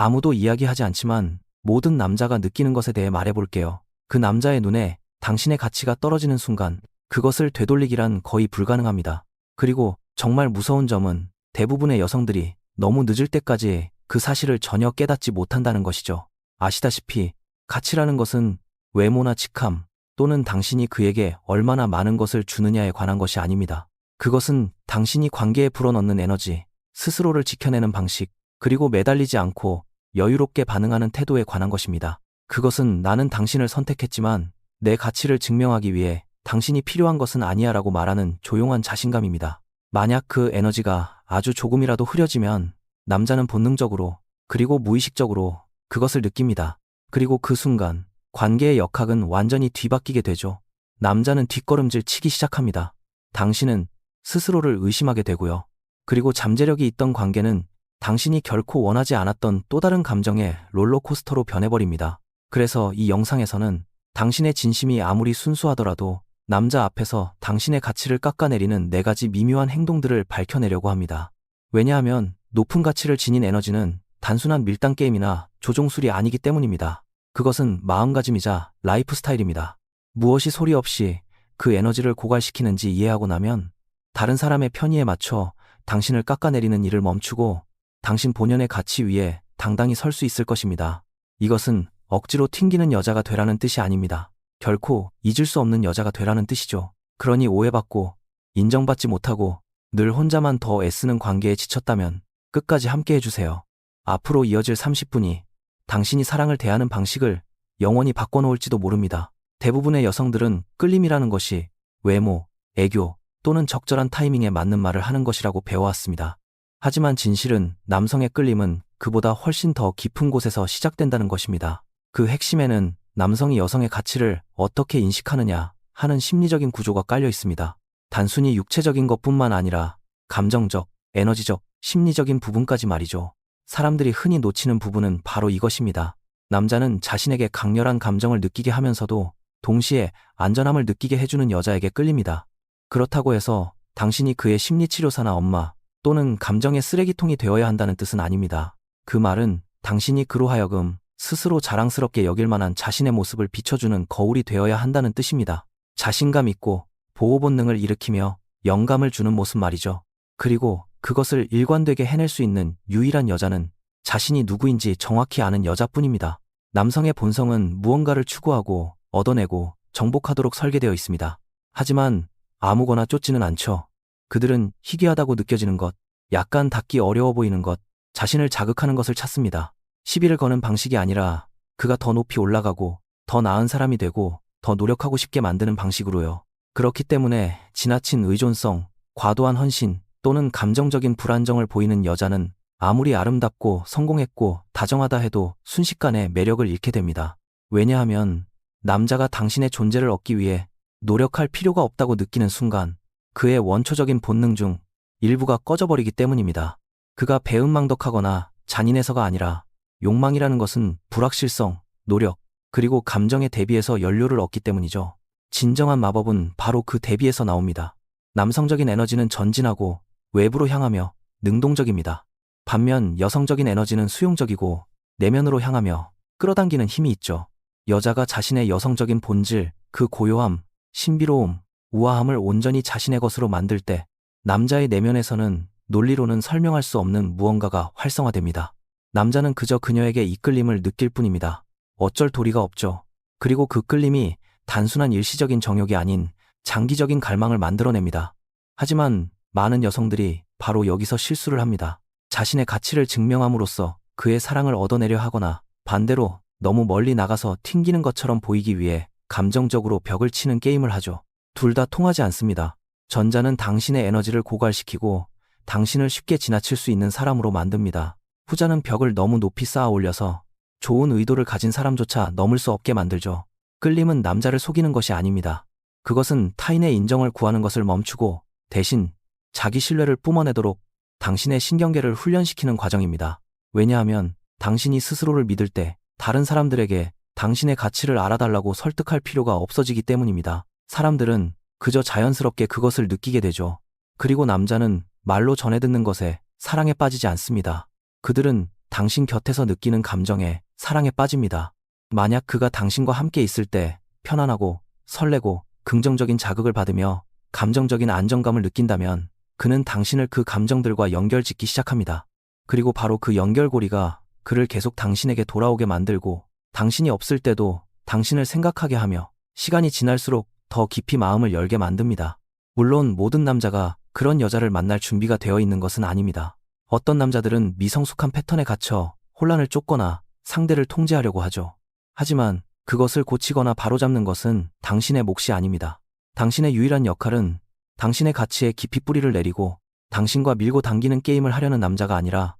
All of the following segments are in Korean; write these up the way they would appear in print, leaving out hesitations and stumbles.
아무도 이야기하지 않지만 모든 남자가 느끼는 것에 대해 말해볼게요. 그 남자의 눈에 당신의 가치가 떨어지는 순간 그것을 되돌리기란 거의 불가능합니다. 그리고 정말 무서운 점은 대부분의 여성들이 너무 늦을 때까지 그 사실을 전혀 깨닫지 못한다는 것이죠. 아시다시피 가치라는 것은 외모나 직함 또는 당신이 그에게 얼마나 많은 것을 주느냐에 관한 것이 아닙니다. 그것은 당신이 관계에 불어넣는 에너지, 스스로를 지켜내는 방식, 그리고 매달리지 않고 여유롭게 반응하는 태도에 관한 것입니다. 그것은 나는 당신을 선택했지만 내 가치를 증명하기 위해 당신이 필요한 것은 아니야라고 말하는 조용한 자신감입니다. 만약 그 에너지가 아주 조금이라도 흐려지면 남자는 본능적으로 그리고 무의식적으로 그것을 느낍니다. 그리고 그 순간 관계의 역학은 완전히 뒤바뀌게 되죠. 남자는 뒷걸음질 치기 시작합니다. 당신은 스스로를 의심하게 되고요. 그리고 잠재력이 있던 관계는 당신이 결코 원하지 않았던 또 다른 감정의 롤러코스터로 변해버립니다. 그래서 이 영상에서는 당신의 진심이 아무리 순수하더라도 남자 앞에서 당신의 가치를 깎아내리는 4가지 미묘한 행동들을 밝혀내려고 합니다. 왜냐하면 높은 가치를 지닌 에너지는 단순한 밀당 게임이나 조종술이 아니기 때문입니다. 그것은 마음가짐이자 라이프 스타일입니다. 무엇이 소리 없이 그 에너지를 고갈시키는지 이해하고 나면 다른 사람의 편의에 맞춰 당신을 깎아내리는 일을 멈추고 당신 본연의 가치 위에 당당히 설 수 있을 것입니다. 이것은 억지로 튕기는 여자가 되라는 뜻이 아닙니다. 결코 잊을 수 없는 여자가 되라는 뜻이죠. 그러니 오해받고 인정받지 못하고 늘 혼자만 더 애쓰는 관계에 지쳤다면 끝까지 함께 해주세요. 앞으로 이어질 30분이 당신이 사랑을 대하는 방식을 영원히 바꿔놓을지도 모릅니다. 대부분의 여성들은 끌림이라는 것이 외모, 애교 또는 적절한 타이밍에 맞는 말을 하는 것이라고 배워왔습니다. 하지만 진실은 남성의 끌림은 그보다 훨씬 더 깊은 곳에서 시작된다는 것입니다. 그 핵심에는 남성이 여성의 가치를 어떻게 인식하느냐 하는 심리적인 구조가 깔려 있습니다. 단순히 육체적인 것뿐만 아니라 감정적, 에너지적, 심리적인 부분까지 말이죠. 사람들이 흔히 놓치는 부분은 바로 이것입니다. 남자는 자신에게 강렬한 감정을 느끼게 하면서도 동시에 안전함을 느끼게 해주는 여자에게 끌립니다. 그렇다고 해서 당신이 그의 심리치료사나 엄마 또는 감정의 쓰레기통이 되어야 한다는 뜻은 아닙니다. 그 말은 당신이 그로 하여금 스스로 자랑스럽게 여길 만한 자신의 모습을 비춰주는 거울이 되어야 한다는 뜻입니다. 자신감 있고 보호 본능을 일으키며 영감을 주는 모습 말이죠. 그리고 그것을 일관되게 해낼 수 있는 유일한 여자는 자신이 누구인지 정확히 아는 여자뿐입니다. 남성의 본성은 무언가를 추구하고 얻어내고 정복하도록 설계되어 있습니다. 하지만 아무거나 쫓지는 않죠. 그들은 희귀하다고 느껴지는 것, 약간 닿기 어려워 보이는 것, 자신을 자극하는 것을 찾습니다. 시비를 거는 방식이 아니라 그가 더 높이 올라가고 더 나은 사람이 되고 더 노력하고 싶게 만드는 방식으로요. 그렇기 때문에 지나친 의존성, 과도한 헌신 또는 감정적인 불안정을 보이는 여자는 아무리 아름답고 성공했고 다정하다 해도 순식간에 매력을 잃게 됩니다. 왜냐하면 남자가 당신의 존재를 얻기 위해 노력할 필요가 없다고 느끼는 순간 그의 원초적인 본능 중 일부가 꺼져버리기 때문입니다. 그가 배은망덕하거나 잔인해서가 아니라 욕망이라는 것은 불확실성, 노력, 그리고 감정에 대비해서 연료를 얻기 때문이죠. 진정한 마법은 바로 그 대비에서 나옵니다. 남성적인 에너지는 전진하고 외부로 향하며 능동적입니다. 반면 여성적인 에너지는 수용적이고 내면으로 향하며 끌어당기는 힘이 있죠. 여자가 자신의 여성적인 본질, 그 고요함, 신비로움, 우아함을 온전히 자신의 것으로 만들 때 남자의 내면에서는 논리로는 설명할 수 없는 무언가가 활성화됩니다. 남자는 그저 그녀에게 이끌림을 느낄 뿐입니다. 어쩔 도리가 없죠. 그리고 그 끌림이 단순한 일시적인 정욕이 아닌 장기적인 갈망을 만들어냅니다. 하지만 많은 여성들이 바로 여기서 실수를 합니다. 자신의 가치를 증명함으로써 그의 사랑을 얻어내려 하거나 반대로 너무 멀리 나가서 튕기는 것처럼 보이기 위해 감정적으로 벽을 치는 게임을 하죠. 둘 다 통하지 않습니다. 전자는 당신의 에너지를 고갈시키고 당신을 쉽게 지나칠 수 있는 사람으로 만듭니다. 후자는 벽을 너무 높이 쌓아 올려서 좋은 의도를 가진 사람조차 넘을 수 없게 만들죠. 끌림은 남자를 속이는 것이 아닙니다. 그것은 타인의 인정을 구하는 것을 멈추고 대신 자기 신뢰를 뿜어내도록 당신의 신경계를 훈련시키는 과정입니다. 왜냐하면 당신이 스스로를 믿을 때 다른 사람들에게 당신의 가치를 알아달라고 설득할 필요가 없어지기 때문입니다. 사람들은 그저 자연스럽게 그것을 느끼게 되죠. 그리고 남자는 말로 전해 듣는 것에 사랑에 빠지지 않습니다. 그들은 당신 곁에서 느끼는 감정에, 사랑에 빠집니다. 만약 그가 당신과 함께 있을 때 편안하고 설레고 긍정적인 자극을 받으며 감정적인 안정감을 느낀다면 그는 당신을 그 감정들과 연결짓기 시작합니다. 그리고 바로 그 연결고리가 그를 계속 당신에게 돌아오게 만들고 당신이 없을 때도 당신을 생각하게 하며 시간이 지날수록 더 깊이 마음을 열게 만듭니다. 물론 모든 남자가 그런 여자를 만날 준비가 되어 있는 것은 아닙니다. 어떤 남자들은 미성숙한 패턴에 갇혀 혼란을 쫓거나 상대를 통제하려고 하죠. 하지만 그것을 고치거나 바로잡는 것은 당신의 몫이 아닙니다. 당신의 유일한 역할은 당신의 가치에 깊이 뿌리를 내리고 당신과 밀고 당기는 게임을 하려는 남자가 아니라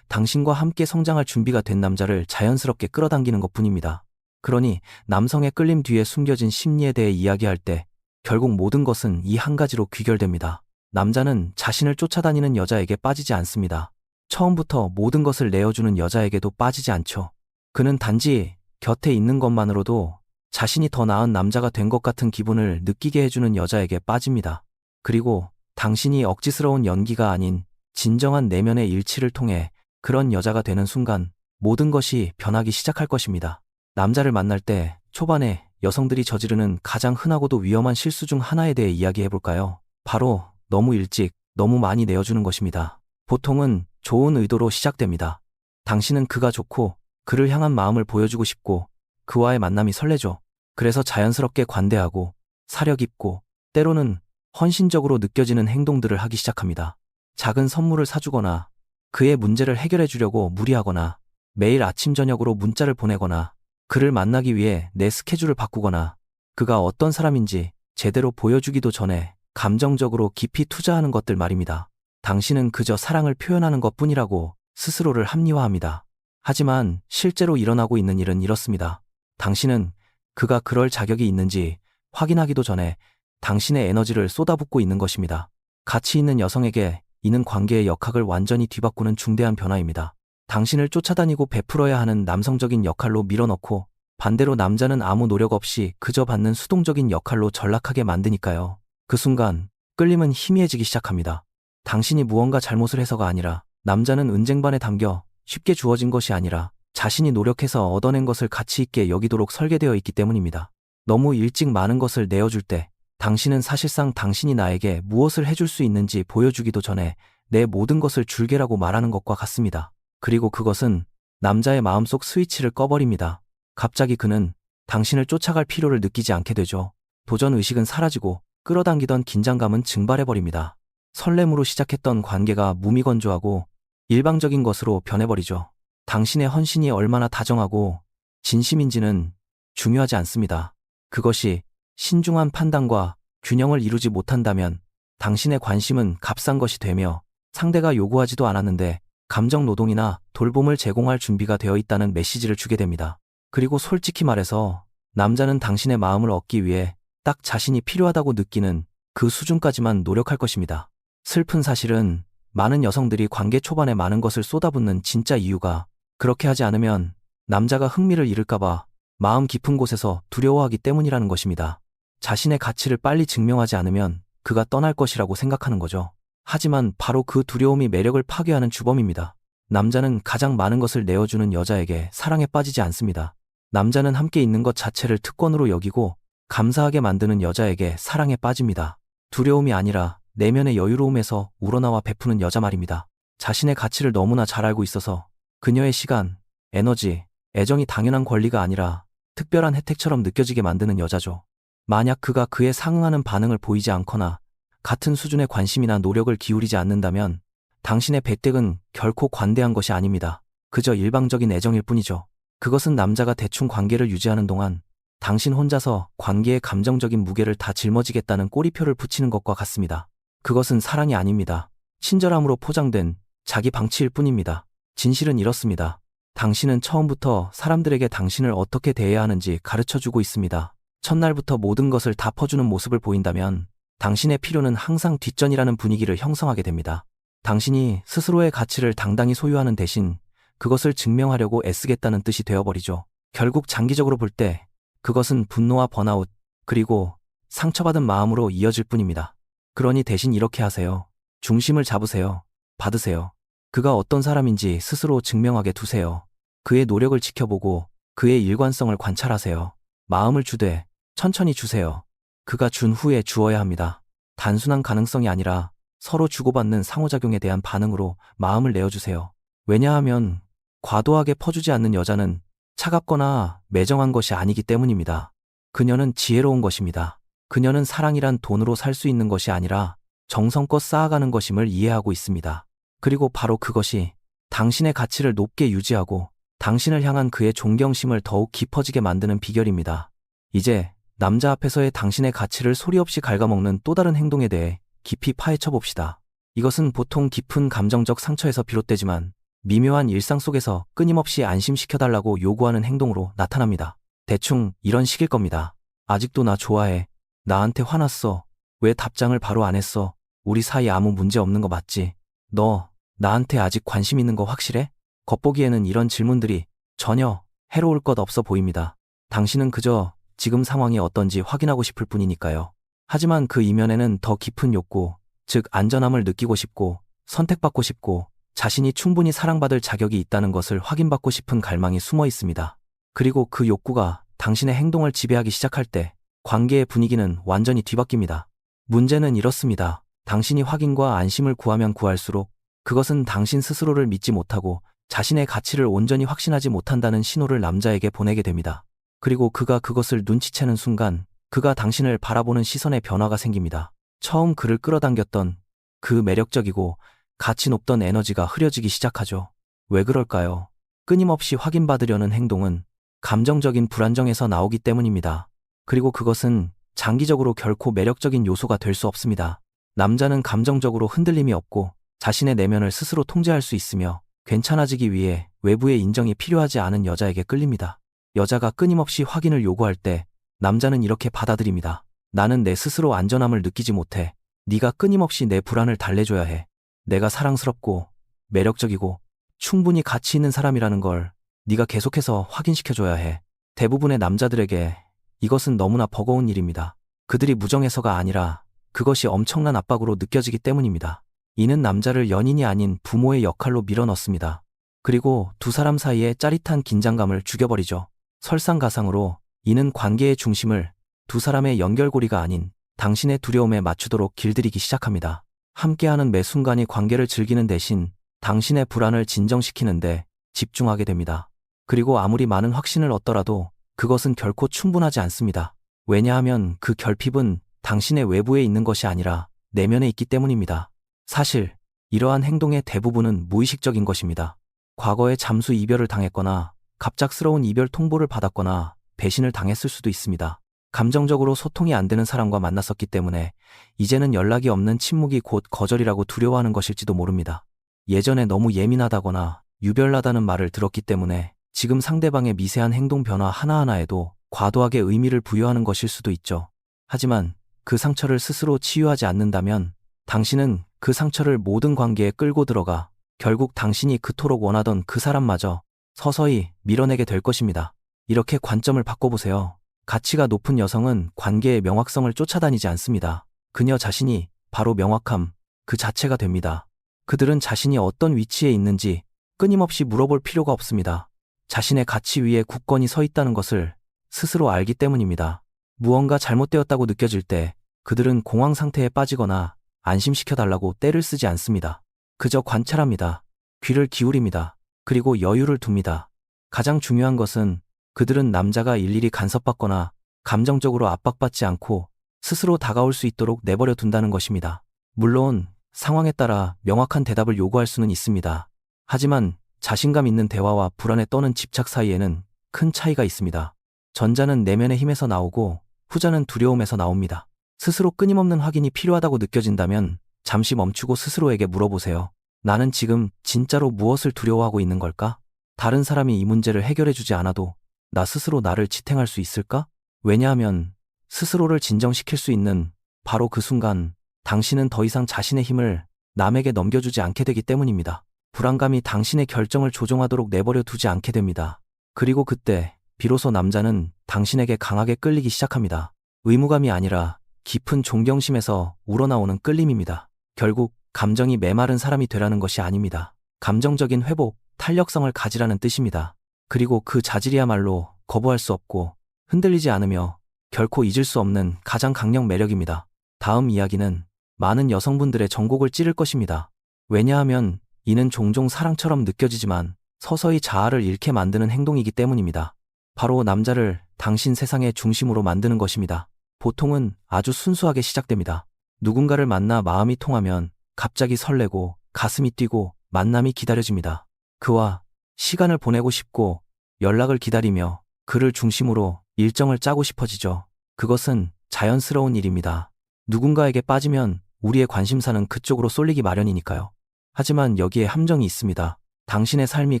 당신과 함께 성장할 준비가 된 남자를 자연스럽게 끌어당기는 것뿐입니다. 그러니 남성의 끌림 뒤에 숨겨진 심리에 대해 이야기할 때 결국 모든 것은 이 한 가지로 귀결됩니다. 남자는 자신을 쫓아다니는 여자에게 빠지지 않습니다. 처음부터 모든 것을 내어주는 여자에게도 빠지지 않죠. 그는 단지 곁에 있는 것만으로도 자신이 더 나은 남자가 된 것 같은 기분을 느끼게 해주는 여자에게 빠집니다. 그리고 당신이 억지스러운 연기가 아닌 진정한 내면의 일치를 통해 그런 여자가 되는 순간 모든 것이 변하기 시작할 것입니다. 남자를 만날 때 초반에 여성들이 저지르는 가장 흔하고도 위험한 실수 중 하나에 대해 이야기해볼까요? 바로 너무 일찍, 너무 많이 내어주는 것입니다. 보통은 좋은 의도로 시작됩니다. 당신은 그가 좋고 그를 향한 마음을 보여주고 싶고 그와의 만남이 설레죠. 그래서 자연스럽게 관대하고 사려 깊고 때로는 헌신적으로 느껴지는 행동들을 하기 시작합니다. 작은 선물을 사주거나 그의 문제를 해결해 주려고 무리하거나 매일 아침 저녁으로 문자를 보내거나 그를 만나기 위해 내 스케줄을 바꾸거나 그가 어떤 사람인지 제대로 보여주기도 전에 감정적으로 깊이 투자하는 것들 말입니다. 당신은 그저 사랑을 표현하는 것뿐이라고 스스로를 합리화합니다. 하지만 실제로 일어나고 있는 일은 이렇습니다. 당신은 그가 그럴 자격이 있는지 확인하기도 전에 당신의 에너지를 쏟아붓고 있는 것입니다. 가치 있는 여성에게 이는 관계의 역학을 완전히 뒤바꾸는 중대한 변화입니다. 당신을 쫓아다니고 베풀어야 하는 남성적인 역할로 밀어넣고 반대로 남자는 아무 노력 없이 그저 받는 수동적인 역할로 전락하게 만드니까요. 그 순간 끌림은 희미해지기 시작합니다. 당신이 무언가 잘못을 해서가 아니라 남자는 은쟁반에 담겨 쉽게 주어진 것이 아니라 자신이 노력해서 얻어낸 것을 가치 있게 여기도록 설계되어 있기 때문입니다. 너무 일찍 많은 것을 내어줄 때 당신은 사실상 당신이 나에게 무엇을 해줄 수 있는지 보여주기도 전에 내 모든 것을 줄게라고 말하는 것과 같습니다. 그리고 그것은 남자의 마음속 스위치를 꺼버립니다. 갑자기 그는 당신을 쫓아갈 필요를 느끼지 않게 되죠. 도전 의식은 사라지고 끌어당기던 긴장감은 증발해버립니다. 설렘으로 시작했던 관계가 무미건조하고 일방적인 것으로 변해버리죠. 당신의 헌신이 얼마나 다정하고 진심인지는 중요하지 않습니다. 그것이 신중한 판단과 균형을 이루지 못한다면 당신의 관심은 값싼 것이 되며 상대가 요구하지도 않았는데 감정 노동이나 돌봄을 제공할 준비가 되어 있다는 메시지를 주게 됩니다. 그리고 솔직히 말해서 남자는 당신의 마음을 얻기 위해 딱 자신이 필요하다고 느끼는 그 수준까지만 노력할 것입니다. 슬픈 사실은 많은 여성들이 관계 초반에 많은 것을 쏟아붓는 진짜 이유가 그렇게 하지 않으면 남자가 흥미를 잃을까봐 마음 깊은 곳에서 두려워하기 때문이라는 것입니다. 자신의 가치를 빨리 증명하지 않으면 그가 떠날 것이라고 생각하는 거죠. 하지만 바로 그 두려움이 매력을 파괴하는 주범입니다. 남자는 가장 많은 것을 내어주는 여자에게 사랑에 빠지지 않습니다. 남자는 함께 있는 것 자체를 특권으로 여기고 감사하게 만드는 여자에게 사랑에 빠집니다. 두려움이 아니라 내면의 여유로움에서 우러나와 베푸는 여자 말입니다. 자신의 가치를 너무나 잘 알고 있어서 그녀의 시간, 에너지, 애정이 당연한 권리가 아니라 특별한 혜택처럼 느껴지게 만드는 여자죠. 만약 그가 그에 상응하는 반응을 보이지 않거나 같은 수준의 관심이나 노력을 기울이지 않는다면 당신의 배택은 결코 관대한 것이 아닙니다. 그저 일방적인 애정일 뿐이죠. 그것은 남자가 대충 관계를 유지하는 동안 당신 혼자서 관계의 감정적인 무게를 다 짊어지겠다는 꼬리표를 붙이는 것과 같습니다. 그것은 사랑이 아닙니다. 친절함으로 포장된 자기 방치일 뿐입니다. 진실은 이렇습니다. 당신은 처음부터 사람들에게 당신을 어떻게 대해야 하는지 가르쳐주고 있습니다. 첫날부터 모든 것을 다 퍼주는 모습을 보인다면 당신의 필요는 항상 뒷전이라는 분위기를 형성하게 됩니다. 당신이 스스로의 가치를 당당히 소유하는 대신 그것을 증명하려고 애쓰겠다는 뜻이 되어버리죠. 결국 장기적으로 볼 때 그것은 분노와 번아웃 그리고 상처받은 마음으로 이어질 뿐입니다. 그러니 대신 이렇게 하세요. 중심을 잡으세요. 받으세요. 그가 어떤 사람인지 스스로 증명하게 두세요. 그의 노력을 지켜보고 그의 일관성을 관찰하세요. 마음을 주되 천천히 주세요. 그가 준 후에 주어야 합니다. 단순한 가능성이 아니라 서로 주고받는 상호작용에 대한 반응으로 마음을 내어주세요. 왜냐하면 과도하게 퍼주지 않는 여자는 차갑거나 매정한 것이 아니기 때문입니다. 그녀는 지혜로운 것입니다. 그녀는 사랑이란 돈으로 살 수 있는 것이 아니라 정성껏 쌓아가는 것임을 이해하고 있습니다. 그리고 바로 그것이 당신의 가치를 높게 유지하고 당신을 향한 그의 존경심을 더욱 깊어지게 만드는 비결입니다. 이제 남자 앞에서의 당신의 가치를 소리 없이 갉아먹는 또 다른 행동에 대해 깊이 파헤쳐 봅시다. 이것은 보통 깊은 감정적 상처에서 비롯되지만 미묘한 일상 속에서 끊임없이 안심시켜달라고 요구하는 행동으로 나타납니다. 대충 이런 식일 겁니다. 아직도 나 좋아해. 나한테 화났어. 왜 답장을 바로 안 했어? 우리 사이 아무 문제 없는 거 맞지? 너 나한테 아직 관심 있는 거 확실해? 겉보기에는 이런 질문들이 전혀 해로울 것 없어 보입니다. 당신은 그저 지금 상황이 어떤지 확인하고 싶을 뿐이니까요. 하지만 그 이면에는 더 깊은 욕구, 즉 안전함을 느끼고 싶고 선택받고 싶고 자신이 충분히 사랑받을 자격이 있다는 것을 확인받고 싶은 갈망이 숨어 있습니다. 그리고 그 욕구가 당신의 행동을 지배하기 시작할 때 관계의 분위기는 완전히 뒤바뀝니다. 문제는 이렇습니다. 당신이 확인과 안심을 구하면 구할수록 그것은 당신 스스로를 믿지 못하고 자신의 가치를 온전히 확신하지 못한다는 신호를 남자에게 보내게 됩니다. 그리고 그가 그것을 눈치채는 순간 그가 당신을 바라보는 시선에 변화가 생깁니다. 처음 그를 끌어당겼던 그 매력적이고 가치 높던 에너지가 흐려지기 시작하죠. 왜 그럴까요? 끊임없이 확인받으려는 행동은 감정적인 불안정에서 나오기 때문입니다. 그리고 그것은 장기적으로 결코 매력적인 요소가 될 수 없습니다. 남자는 감정적으로 흔들림이 없고 자신의 내면을 스스로 통제할 수 있으며 괜찮아지기 위해 외부의 인정이 필요하지 않은 여자에게 끌립니다. 여자가 끊임없이 확인을 요구할 때 남자는 이렇게 받아들입니다. 나는 내 스스로 안전함을 느끼지 못해. 네가 끊임없이 내 불안을 달래줘야 해. 내가 사랑스럽고 매력적이고 충분히 가치 있는 사람이라는 걸 네가 계속해서 확인시켜줘야 해. 대부분의 남자들에게 이것은 너무나 버거운 일입니다. 그들이 무정해서가 아니라 그것이 엄청난 압박으로 느껴지기 때문입니다. 이는 남자를 연인이 아닌 부모의 역할로 밀어넣습니다. 그리고 두 사람 사이의 짜릿한 긴장감을 죽여버리죠. 설상가상으로 이는 관계의 중심을 두 사람의 연결고리가 아닌 당신의 두려움에 맞추도록 길들이기 시작합니다. 함께하는 매 순간이 관계를 즐기는 대신 당신의 불안을 진정시키는데 집중하게 됩니다. 그리고 아무리 많은 확신을 얻더라도 그것은 결코 충분하지 않습니다. 왜냐하면 그 결핍은 당신의 외부에 있는 것이 아니라 내면에 있기 때문입니다. 사실 이러한 행동의 대부분은 무의식적인 것입니다. 과거에 잠수 이별을 당했거나 갑작스러운 이별 통보를 받았거나 배신을 당했을 수도 있습니다. 감정적으로 소통이 안 되는 사람과 만났었기 때문에 이제는 연락이 없는 침묵이 곧 거절이라고 두려워하는 것일지도 모릅니다. 예전에 너무 예민하다거나 유별나다는 말을 들었기 때문에 지금 상대방의 미세한 행동 변화 하나하나에도 과도하게 의미를 부여하는 것일 수도 있죠. 하지만 그 상처를 스스로 치유하지 않는다면 당신은 그 상처를 모든 관계에 끌고 들어가 결국 당신이 그토록 원하던 그 사람마저 서서히 밀어내게 될 것입니다. 이렇게 관점을 바꿔보세요. 가치가 높은 여성은 관계의 명확성을 쫓아다니지 않습니다. 그녀 자신이 바로 명확함 그 자체가 됩니다. 그들은 자신이 어떤 위치에 있는지 끊임없이 물어볼 필요가 없습니다. 자신의 가치 위에 굳건히 서 있다는 것을 스스로 알기 때문입니다. 무언가 잘못되었다고 느껴질 때 그들은 공황 상태에 빠지거나 안심시켜달라고 떼를 쓰지 않습니다. 그저 관찰합니다. 귀를 기울입니다. 그리고 여유를 둡니다. 가장 중요한 것은 그들은 남자가 일일이 간섭받거나 감정적으로 압박받지 않고 스스로 다가올 수 있도록 내버려 둔다는 것입니다. 물론 상황에 따라 명확한 대답을 요구할 수는 있습니다. 하지만 자신감 있는 대화와 불안에 떠는 집착 사이에는 큰 차이가 있습니다. 전자는 내면의 힘에서 나오고 후자는 두려움에서 나옵니다. 스스로 끊임없는 확인이 필요하다고 느껴진다면 잠시 멈추고 스스로에게 물어보세요. 나는 지금 진짜로 무엇을 두려워하고 있는 걸까? 다른 사람이 이 문제를 해결해주지 않아도 나 스스로 나를 지탱할 수 있을까? 왜냐하면 스스로를 진정시킬 수 있는 바로 그 순간 당신은 더 이상 자신의 힘을 남에게 넘겨주지 않게 되기 때문입니다. 불안감이 당신의 결정을 조종하도록 내버려 두지 않게 됩니다. 그리고 그때 비로소 남자는 당신에게 강하게 끌리기 시작합니다. 의무감이 아니라 깊은 존경심에서 우러나오는 끌림입니다. 결국 감정이 메마른 사람이 되라는 것이 아닙니다. 감정적인 회복, 탄력성을 가지라는 뜻입니다. 그리고 그 자질이야말로 거부할 수 없고 흔들리지 않으며 결코 잊을 수 없는 가장 강력 매력입니다. 다음 이야기는 많은 여성분들의 전곡을 찌를 것입니다. 왜냐하면 이는 종종 사랑처럼 느껴지지만 서서히 자아를 잃게 만드는 행동이기 때문입니다. 바로 남자를 당신 세상의 중심으로 만드는 것입니다. 보통은 아주 순수하게 시작됩니다. 누군가를 만나 마음이 통하면 갑자기 설레고 가슴이 뛰고 만남이 기다려집니다. 그와 시간을 보내고 싶고 연락을 기다리며 그를 중심으로 일정을 짜고 싶어지죠. 그것은 자연스러운 일입니다. 누군가에게 빠지면 우리의 관심사는 그쪽으로 쏠리기 마련이니까요. 하지만 여기에 함정이 있습니다. 당신의 삶이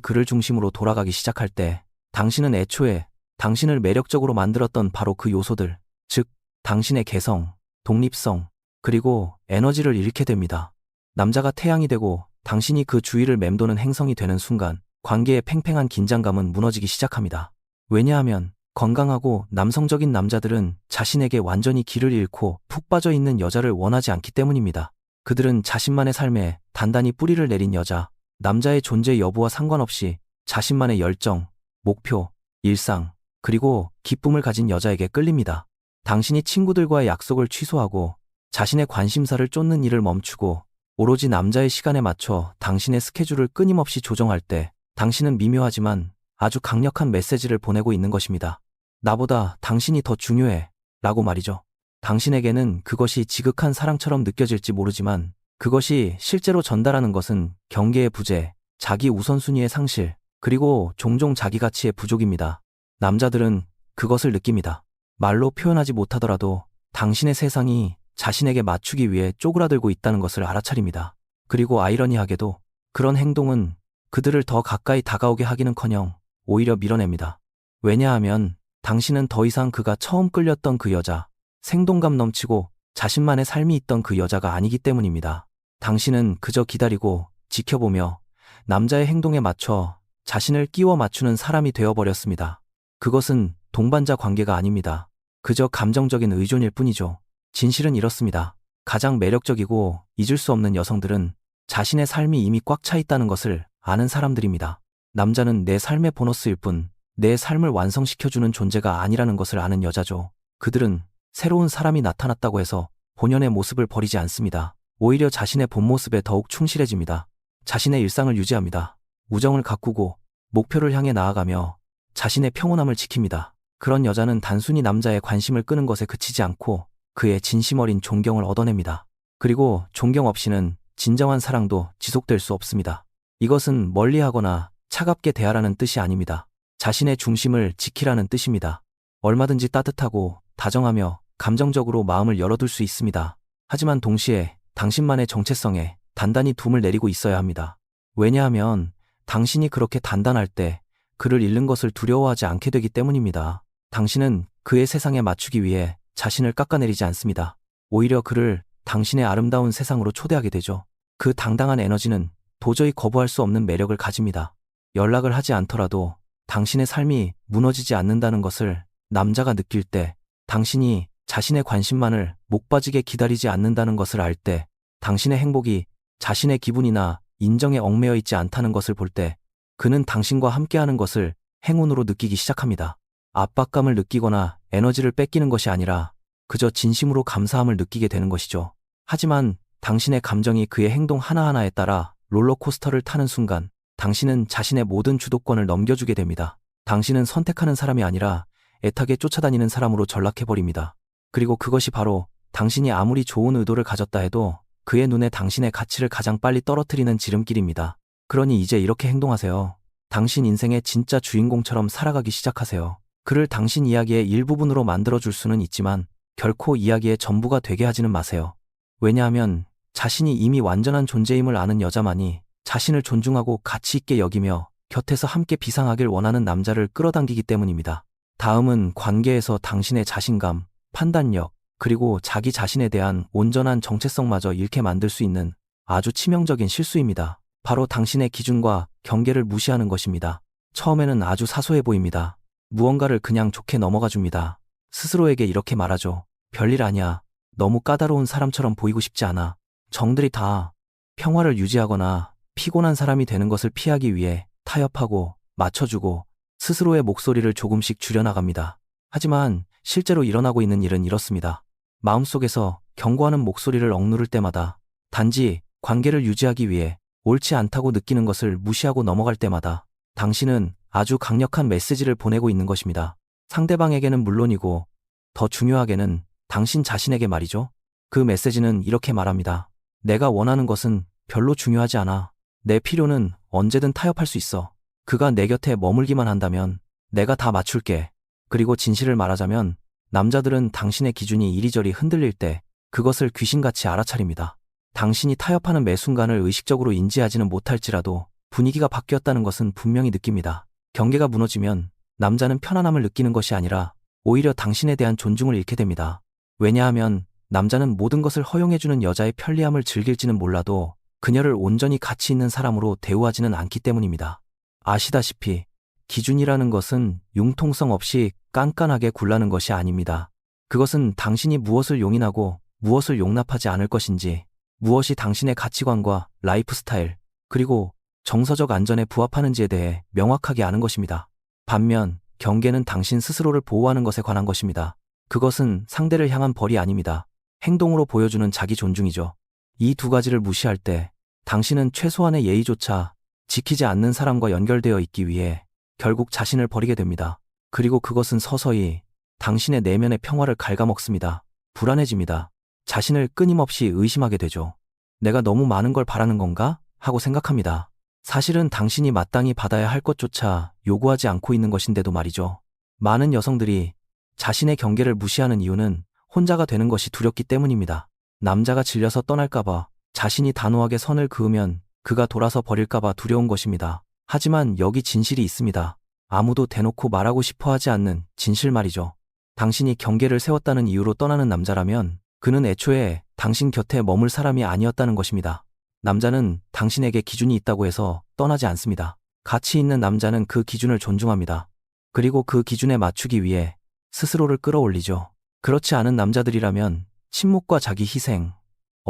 그를 중심으로 돌아가기 시작할 때 당신은 애초에 당신을 매력적으로 만들었던 바로 그 요소들, 즉 당신의 개성, 독립성, 그리고 에너지를 잃게 됩니다. 남자가 태양이 되고 당신이 그 주위를 맴도는 행성이 되는 순간 관계의 팽팽한 긴장감은 무너지기 시작합니다. 왜냐하면 건강하고 남성적인 남자들은 자신에게 완전히 길을 잃고 푹 빠져 있는 여자를 원하지 않기 때문입니다. 그들은 자신만의 삶에 단단히 뿌리를 내린 여자, 남자의 존재 여부와 상관없이 자신만의 열정, 목표, 일상, 그리고 기쁨을 가진 여자에게 끌립니다. 당신이 친구들과의 약속을 취소하고 자신의 관심사를 쫓는 일을 멈추고 오로지 남자의 시간에 맞춰 당신의 스케줄을 끊임없이 조정할 때 당신은 미묘하지만 아주 강력한 메시지를 보내고 있는 것입니다. 나보다 당신이 더 중요해 라고 말이죠. 당신에게는 그것이 지극한 사랑처럼 느껴질지 모르지만 그것이 실제로 전달하는 것은 경계의 부재, 자기 우선순위의 상실, 그리고 종종 자기 가치의 부족입니다. 남자들은 그것을 느낍니다. 말로 표현하지 못하더라도 당신의 세상이 자신에게 맞추기 위해 쪼그라들고 있다는 것을 알아차립니다. 그리고 아이러니하게도 그런 행동은 그들을 더 가까이 다가오게 하기는커녕 오히려 밀어냅니다. 왜냐하면 당신은 더 이상 그가 처음 끌렸던 그 여자, 생동감 넘치고 자신만의 삶이 있던 그 여자가 아니기 때문입니다. 당신은 그저 기다리고 지켜보며 남자의 행동에 맞춰 자신을 끼워 맞추는 사람이 되어버렸습니다. 그것은 동반자 관계가 아닙니다. 그저 감정적인 의존일 뿐이죠. 진실은 이렇습니다. 가장 매력적이고 잊을 수 없는 여성들은 자신의 삶이 이미 꽉 차 있다는 것을 아는 사람들입니다. 남자는 내 삶의 보너스일 뿐, 내 삶을 완성시켜주는 존재가 아니라는 것을 아는 여자죠. 그들은 새로운 사람이 나타났다고 해서 본연의 모습을 버리지 않습니다. 오히려 자신의 본 모습에 더욱 충실해집니다. 자신의 일상을 유지합니다. 우정을 가꾸고 목표를 향해 나아가며 자신의 평온함을 지킵니다. 그런 여자는 단순히 남자의 관심을 끄는 것에 그치지 않고 그의 진심 어린 존경을 얻어냅니다. 그리고 존경 없이는 진정한 사랑도 지속될 수 없습니다. 이것은 멀리하거나 차갑게 대하라는 뜻이 아닙니다. 자신의 중심을 지키라는 뜻입니다. 얼마든지 따뜻하고 다정하며 감정적으로 마음을 열어둘 수 있습니다. 하지만 동시에 당신만의 정체성에 단단히 둠을 내리고 있어야 합니다. 왜냐하면 당신이 그렇게 단단할 때 그를 잃는 것을 두려워하지 않게 되기 때문입니다. 당신은 그의 세상에 맞추기 위해 자신을 깎아내리지 않습니다. 오히려 그를 당신의 아름다운 세상으로 초대하게 되죠. 그 당당한 에너지는 도저히 거부할 수 없는 매력을 가집니다. 연락을 하지 않더라도 당신의 삶이 무너지지 않는다는 것을 남자가 느낄 때, 당신이 자신의 관심만을 목 빠지게 기다리지 않는다는 것을 알 때, 당신의 행복이 자신의 기분이나 인정에 얽매여 있지 않다는 것을 볼 때, 그는 당신과 함께하는 것을 행운으로 느끼기 시작합니다. 압박감을 느끼거나 에너지를 뺏기는 것이 아니라 그저 진심으로 감사함을 느끼게 되는 것이죠. 하지만 당신의 감정이 그의 행동 하나하나에 따라 롤러코스터를 타는 순간 당신은 자신의 모든 주도권을 넘겨주게 됩니다. 당신은 선택하는 사람이 아니라 애타게 쫓아다니는 사람으로 전락해버립니다. 그리고 그것이 바로 당신이 아무리 좋은 의도를 가졌다 해도 그의 눈에 당신의 가치를 가장 빨리 떨어뜨리는 지름길입니다. 그러니 이제 이렇게 행동하세요. 당신 인생의 진짜 주인공처럼 살아가기 시작하세요. 그를 당신 이야기의 일부분으로 만들어줄 수는 있지만 결코 이야기의 전부가 되게 하지는 마세요. 왜냐하면 자신이 이미 완전한 존재임을 아는 여자만이 자신을 존중하고 가치 있게 여기며 곁에서 함께 비상하길 원하는 남자를 끌어당기기 때문입니다. 다음은 관계에서 당신의 자신감, 판단력, 그리고 자기 자신에 대한 온전한 정체성마저 잃게 만들 수 있는 아주 치명적인 실수입니다. 바로 당신의 기준과 경계를 무시하는 것입니다. 처음에는 아주 사소해 보입니다. 무언가를 그냥 좋게 넘어가 줍니다. 스스로에게 이렇게 말하죠. 별일 아니야. 너무 까다로운 사람처럼 보이고 싶지 않아. 정들이 다 평화를 유지하거나 피곤한 사람이 되는 것을 피하기 위해 타협하고 맞춰주고 스스로의 목소리를 조금씩 줄여나갑니다. 하지만 실제로 일어나고 있는 일은 이렇습니다. 마음속에서 경고하는 목소리를 억누를 때마다, 단지 관계를 유지하기 위해 옳지 않다고 느끼는 것을 무시하고 넘어갈 때마다 당신은 아주 강력한 메시지를 보내고 있는 것입니다. 상대방에게는 물론이고 더 중요하게는 당신 자신에게 말이죠. 그 메시지는 이렇게 말합니다. 내가 원하는 것은 별로 중요하지 않아. 내 필요는 언제든 타협할 수 있어. 그가 내 곁에 머물기만 한다면 내가 다 맞출게. 그리고 진실을 말하자면 남자들은 당신의 기준이 이리저리 흔들릴 때 그것을 귀신같이 알아차립니다. 당신이 타협하는 매 순간을 의식적으로 인지하지는 못할지라도 분위기가 바뀌었다는 것은 분명히 느낍니다. 경계가 무너지면 남자는 편안함을 느끼는 것이 아니라 오히려 당신에 대한 존중을 잃게 됩니다. 왜냐하면 남자는 모든 것을 허용해주는 여자의 편리함을 즐길지는 몰라도 그녀를 온전히 가치 있는 사람으로 대우하지는 않기 때문입니다. 아시다시피 기준이라는 것은 융통성 없이 깐깐하게 굴라는 것이 아닙니다. 그것은 당신이 무엇을 용인하고 무엇을 용납하지 않을 것인지, 무엇이 당신의 가치관과 라이프 스타일, 그리고 정서적 안전에 부합하는지에 대해 명확하게 아는 것입니다. 반면 경계는 당신 스스로를 보호하는 것에 관한 것입니다. 그것은 상대를 향한 벌이 아닙니다. 행동으로 보여주는 자기 존중이죠. 이 두 가지를 무시할 때 당신은 최소한의 예의조차 지키지 않는 사람과 연결되어 있기 위해 결국 자신을 버리게 됩니다. 그리고 그것은 서서히 당신의 내면의 평화를 갉아먹습니다. 불안해집니다. 자신을 끊임없이 의심하게 되죠. 내가 너무 많은 걸 바라는 건가? 하고 생각합니다. 사실은 당신이 마땅히 받아야 할 것조차 요구하지 않고 있는 것인데도 말이죠. 많은 여성들이 자신의 경계를 무시하는 이유는 혼자가 되는 것이 두렵기 때문입니다. 남자가 질려서 떠날까봐, 자신이 단호하게 선을 그으면 그가 돌아서 버릴까봐 두려운 것입니다. 하지만 여기 진실이 있습니다. 아무도 대놓고 말하고 싶어 하지 않는 진실 말이죠. 당신이 경계를 세웠다는 이유로 떠나는 남자라면 그는 애초에 당신 곁에 머물 사람이 아니었다는 것입니다. 남자는 당신에게 기준이 있다고 해서 떠나지 않습니다. 가치 있는 남자는 그 기준을 존중합니다. 그리고 그 기준에 맞추기 위해 스스로를 끌어올리죠. 그렇지 않은 남자들이라면 침묵과 자기 희생,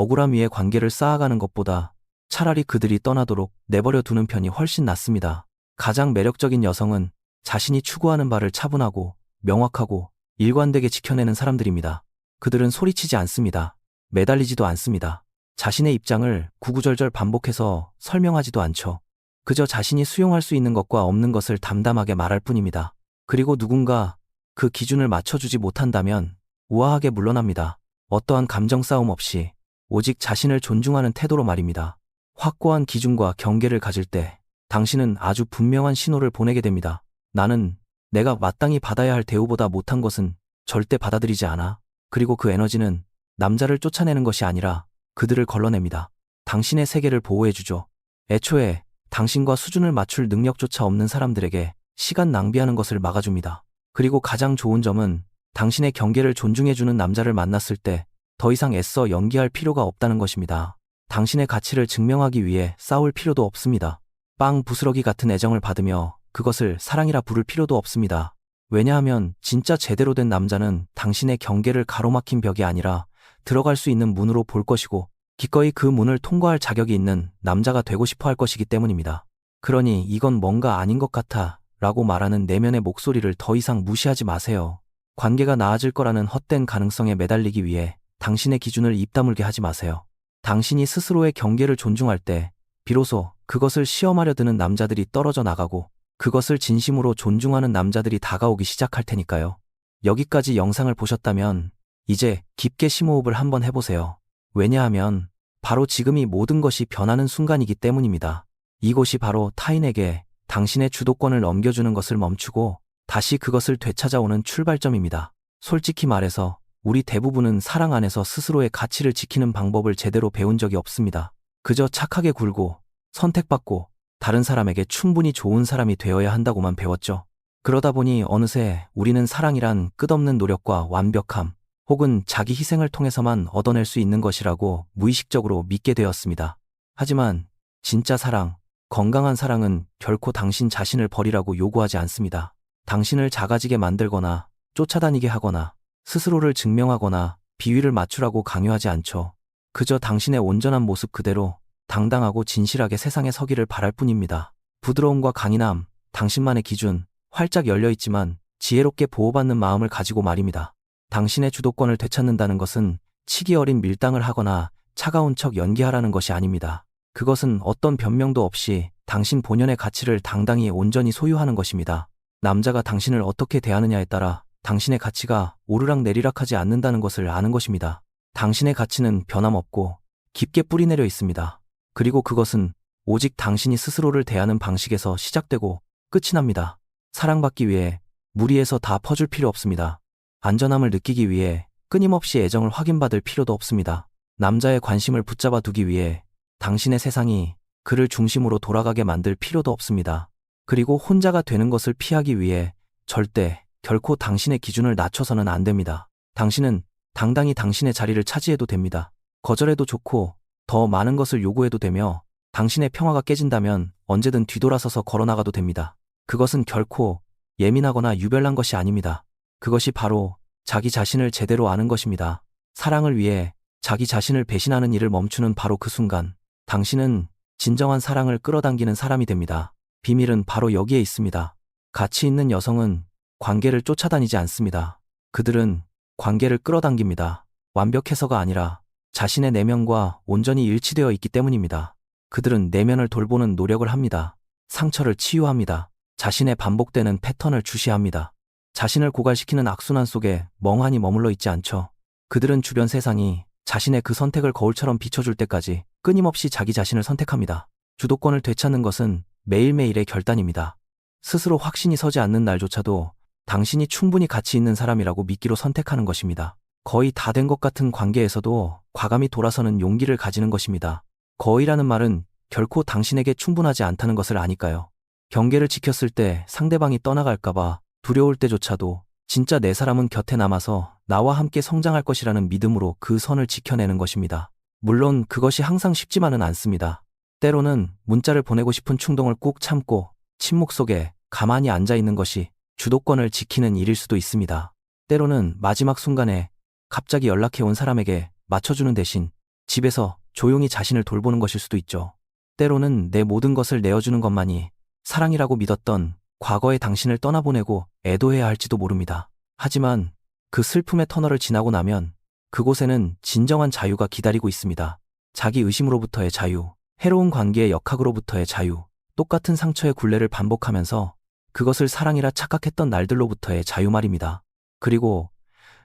억울함 위에 관계를 쌓아가는 것보다 차라리 그들이 떠나도록 내버려 두는 편이 훨씬 낫습니다. 가장 매력적인 여성은 자신이 추구하는 바를 차분하고 명확하고 일관되게 지켜내는 사람들입니다. 그들은 소리치지 않습니다. 매달리지도 않습니다. 자신의 입장을 구구절절 반복해서 설명하지도 않죠. 그저 자신이 수용할 수 있는 것과 없는 것을 담담하게 말할 뿐입니다. 그리고 누군가 그 기준을 맞춰주지 못한다면 우아하게 물러납니다. 어떠한 감정 싸움 없이 오직 자신을 존중하는 태도로 말입니다. 확고한 기준과 경계를 가질 때 당신은 아주 분명한 신호를 보내게 됩니다. 나는 내가 마땅히 받아야 할 대우보다 못한 것은 절대 받아들이지 않아. 그리고 그 에너지는 남자를 쫓아내는 것이 아니라 그들을 걸러냅니다. 당신의 세계를 보호해주죠. 애초에 당신과 수준을 맞출 능력조차 없는 사람들에게 시간 낭비하는 것을 막아줍니다. 그리고 가장 좋은 점은 당신의 경계를 존중해주는 남자를 만났을 때 더 이상 애써 연기할 필요가 없다는 것입니다. 당신의 가치를 증명하기 위해 싸울 필요도 없습니다. 빵 부스러기 같은 애정을 받으며 그것을 사랑이라 부를 필요도 없습니다. 왜냐하면 진짜 제대로 된 남자는 당신의 경계를 가로막힌 벽이 아니라 들어갈 수 있는 문으로 볼 것이고 기꺼이 그 문을 통과할 자격이 있는 남자가 되고 싶어 할 것이기 때문입니다. 그러니 이건 뭔가 아닌 것 같아 라고 말하는 내면의 목소리를 더 이상 무시하지 마세요. 관계가 나아질 거라는 헛된 가능성에 매달리기 위해 당신의 기준을 입 다물게 하지 마세요. 당신이 스스로의 경계를 존중할 때 비로소 그것을 시험하려 드는 남자들이 떨어져 나가고 그것을 진심으로 존중하는 남자들이 다가오기 시작할 테니까요. 여기까지 영상을 보셨다면 이제 깊게 심호흡을 한번 해보세요. 왜냐하면 바로 지금이 모든 것이 변하는 순간이기 때문입니다. 이곳이 바로 타인에게 당신의 주도권을 넘겨주는 것을 멈추고 다시 그것을 되찾아오는 출발점입니다. 솔직히 말해서 우리 대부분은 사랑 안에서 스스로의 가치를 지키는 방법을 제대로 배운 적이 없습니다. 그저 착하게 굴고 선택받고 다른 사람에게 충분히 좋은 사람이 되어야 한다고만 배웠죠. 그러다 보니 어느새 우리는 사랑이란 끝없는 노력과 완벽함 혹은 자기 희생을 통해서만 얻어낼 수 있는 것이라고 무의식적으로 믿게 되었습니다. 하지만 진짜 사랑, 건강한 사랑은 결코 당신 자신을 버리라고 요구하지 않습니다. 당신을 작아지게 만들거나 쫓아다니게 하거나 스스로를 증명하거나 비위를 맞추라고 강요하지 않죠. 그저 당신의 온전한 모습 그대로 당당하고 진실하게 세상에 서기를 바랄 뿐입니다. 부드러움과 강인함, 당신만의 기준, 활짝 열려있지만 지혜롭게 보호받는 마음을 가지고 말입니다. 당신의 주도권을 되찾는다는 것은 치기 어린 밀당을 하거나 차가운 척 연기하라는 것이 아닙니다. 그것은 어떤 변명도 없이 당신 본연의 가치를 당당히 온전히 소유하는 것입니다. 남자가 당신을 어떻게 대하느냐에 따라 당신의 가치가 오르락내리락하지 않는다는 것을 아는 것입니다. 당신의 가치는 변함없고 깊게 뿌리내려 있습니다. 그리고 그것은 오직 당신이 스스로를 대하는 방식에서 시작되고 끝이 납니다. 사랑받기 위해 무리해서 다 퍼줄 필요 없습니다. 안전함을 느끼기 위해 끊임없이 애정을 확인받을 필요도 없습니다. 남자의 관심을 붙잡아 두기 위해 당신의 세상이 그를 중심으로 돌아가게 만들 필요도 없습니다. 그리고 혼자가 되는 것을 피하기 위해 절대 결코 당신의 기준을 낮춰서는 안 됩니다. 당신은 당당히 당신의 자리를 차지해도 됩니다. 거절해도 좋고 더 많은 것을 요구해도 되며 당신의 평화가 깨진다면 언제든 뒤돌아서서 걸어나가도 됩니다. 그것은 결코 예민하거나 유별난 것이 아닙니다. 그것이 바로 자기 자신을 제대로 아는 것입니다. 사랑을 위해 자기 자신을 배신하는 일을 멈추는 바로 그 순간 당신은 진정한 사랑을 끌어당기는 사람이 됩니다. 비밀은 바로 여기에 있습니다. 가치 있는 여성은 관계를 쫓아다니지 않습니다. 그들은 관계를 끌어당깁니다. 완벽해서가 아니라 자신의 내면과 온전히 일치되어 있기 때문입니다. 그들은 내면을 돌보는 노력을 합니다. 상처를 치유합니다. 자신의 반복되는 패턴을 주시합니다. 자신을 고갈시키는 악순환 속에 멍하니 머물러 있지 않죠. 그들은 주변 세상이 자신의 그 선택을 거울처럼 비춰줄 때까지 끊임없이 자기 자신을 선택합니다. 주도권을 되찾는 것은 매일매일의 결단입니다. 스스로 확신이 서지 않는 날조차도 당신이 충분히 가치 있는 사람이라고 믿기로 선택하는 것입니다. 거의 다 된 것 같은 관계에서도 과감히 돌아서는 용기를 가지는 것입니다. 거의라는 말은 결코 당신에게 충분하지 않다는 것을 아니까요. 경계를 지켰을 때 상대방이 떠나갈까봐 두려울 때조차도 진짜 내 사람은 곁에 남아서 나와 함께 성장할 것이라는 믿음으로 그 선을 지켜내는 것입니다. 물론 그것이 항상 쉽지만은 않습니다. 때로는 문자를 보내고 싶은 충동을 꾹 참고 침묵 속에 가만히 앉아 있는 것이 주도권을 지키는 일일 수도 있습니다. 때로는 마지막 순간에 갑자기 연락해 온 사람에게 맞춰주는 대신 집에서 조용히 자신을 돌보는 것일 수도 있죠. 때로는 내 모든 것을 내어주는 것만이 사랑이라고 믿었던 과거의 당신을 떠나보내고 애도해야 할지도 모릅니다. 하지만 그 슬픔의 터널을 지나고 나면 그곳에는 진정한 자유가 기다리고 있습니다. 자기 의심으로부터의 자유, 해로운 관계의 역학으로부터의 자유, 똑같은 상처의 굴레를 반복하면서 그것을 사랑이라 착각했던 날들로부터의 자유 말입니다. 그리고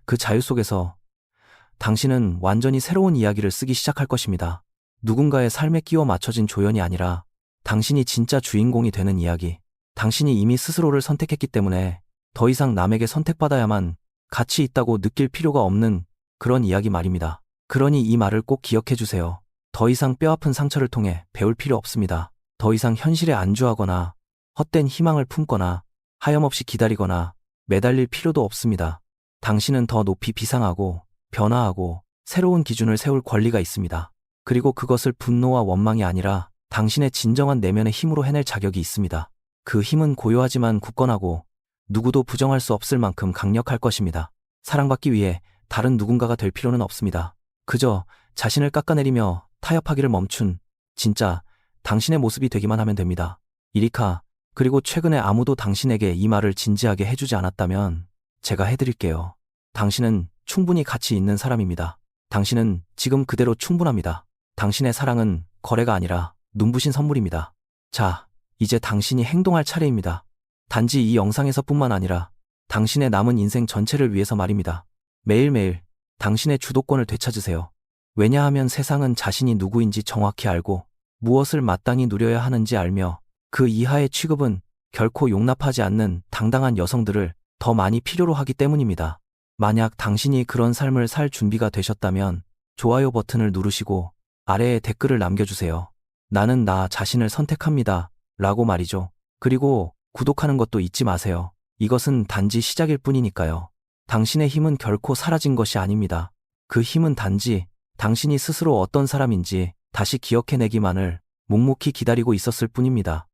그 자유 속에서 당신은 완전히 새로운 이야기를 쓰기 시작할 것입니다. 누군가의 삶에 끼워 맞춰진 조연이 아니라 당신이 진짜 주인공이 되는 이야기. 당신이 이미 스스로를 선택했기 때문에 더 이상 남에게 선택받아야만 가치 있다고 느낄 필요가 없는 그런 이야기 말입니다. 그러니 이 말을 꼭 기억해 주세요. 더 이상 뼈아픈 상처를 통해 배울 필요 없습니다. 더 이상 현실에 안주하거나 헛된 희망을 품거나 하염없이 기다리거나 매달릴 필요도 없습니다. 당신은 더 높이 비상하고 변화하고 새로운 기준을 세울 권리가 있습니다. 그리고 그것을 분노와 원망이 아니라 당신의 진정한 내면의 힘으로 해낼 자격이 있습니다. 그 힘은 고요하지만 굳건하고 누구도 부정할 수 없을 만큼 강력할 것입니다. 사랑받기 위해 다른 누군가가 될 필요는 없습니다. 그저 자신을 깎아내리며 타협하기를 멈춘 진짜 당신의 모습이 되기만 하면 됩니다. 이리카, 그리고 최근에 아무도 당신에게 이 말을 진지하게 해주지 않았다면 제가 해드릴게요. 당신은 충분히 가치 있는 사람입니다. 당신은 지금 그대로 충분합니다. 당신의 사랑은 거래가 아니라 눈부신 선물입니다. 자, 이제 당신이 행동할 차례입니다. 단지 이 영상에서뿐만 아니라 당신의 남은 인생 전체를 위해서 말입니다. 매일매일 당신의 주도권을 되찾으세요. 왜냐하면 세상은 자신이 누구인지 정확히 알고 무엇을 마땅히 누려야 하는지 알며 그 이하의 취급은 결코 용납하지 않는 당당한 여성들을 더 많이 필요로 하기 때문입니다. 만약 당신이 그런 삶을 살 준비가 되셨다면 좋아요 버튼을 누르시고 아래에 댓글을 남겨주세요. 나는 나 자신을 선택합니다. 라고 말이죠. 그리고 구독하는 것도 잊지 마세요. 이것은 단지 시작일 뿐이니까요. 당신의 힘은 결코 사라진 것이 아닙니다. 그 힘은 단지 당신이 스스로 어떤 사람인지 다시 기억해내기만을 묵묵히 기다리고 있었을 뿐입니다.